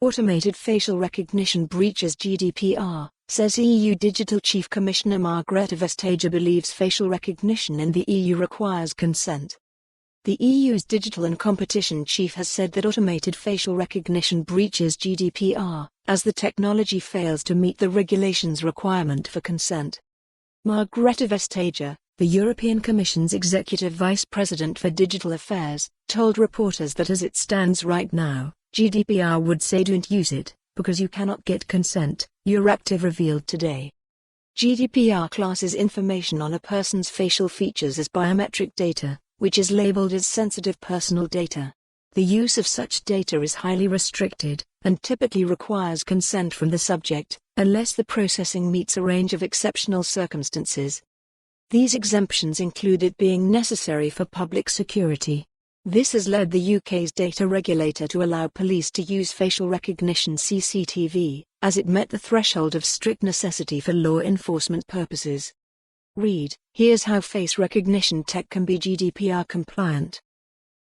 Automated facial recognition breaches GDPR, says EU Digital Chief Commissioner Margrethe Vestager believes facial recognition in the EU requires consent. The EU's Digital and Competition Chief has said that automated facial recognition breaches GDPR, as the technology fails to meet the regulation's requirement for consent. Margrethe Vestager, the European Commission's Executive Vice President for Digital Affairs, told reporters that as it stands right now, GDPR would say don't use it, because you cannot get consent, EURACTIV revealed today. GDPR classes information on a person's facial features as biometric data, which is labeled as sensitive personal data. The use of such data is highly restricted, and typically requires consent from the subject, unless the processing meets a range of exceptional circumstances. These exemptions include it being necessary for public security. This has led the UK's data regulator to allow police to use facial recognition CCTV, as it met the threshold of strict necessity for law enforcement purposes. Read, here's how face recognition tech can be GDPR compliant.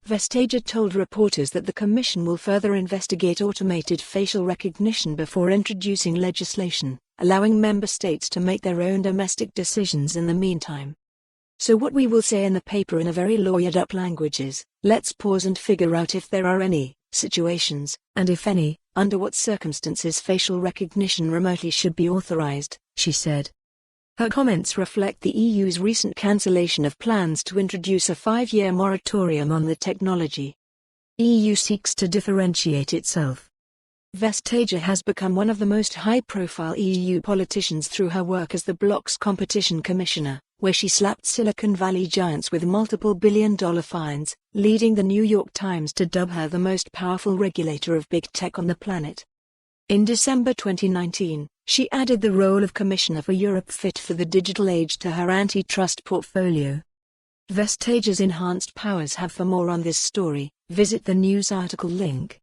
Vestager told reporters that the Commission will further investigate automated facial recognition before introducing legislation, allowing member states to make their own domestic decisions in the meantime. So what we will say in the paper in a very lawyered-up language is, let's pause and figure out if there are any situations, and if any, under what circumstances facial recognition remotely should be authorized, she said. Her comments reflect the EU's recent cancellation of plans to introduce a 5-year moratorium on the technology. EU seeks to differentiate itself. Vestager has become one of the most high-profile EU politicians through her work as the bloc's competition commissioner, where she slapped Silicon Valley giants with multiple billion-dollar fines, leading the New York Times to dub her the most powerful regulator of big tech on the planet. In December 2019, she added the role of Commissioner for Europe Fit for the Digital Age to her antitrust portfolio. Vestager's enhanced powers have. For more on this story, visit the news article link.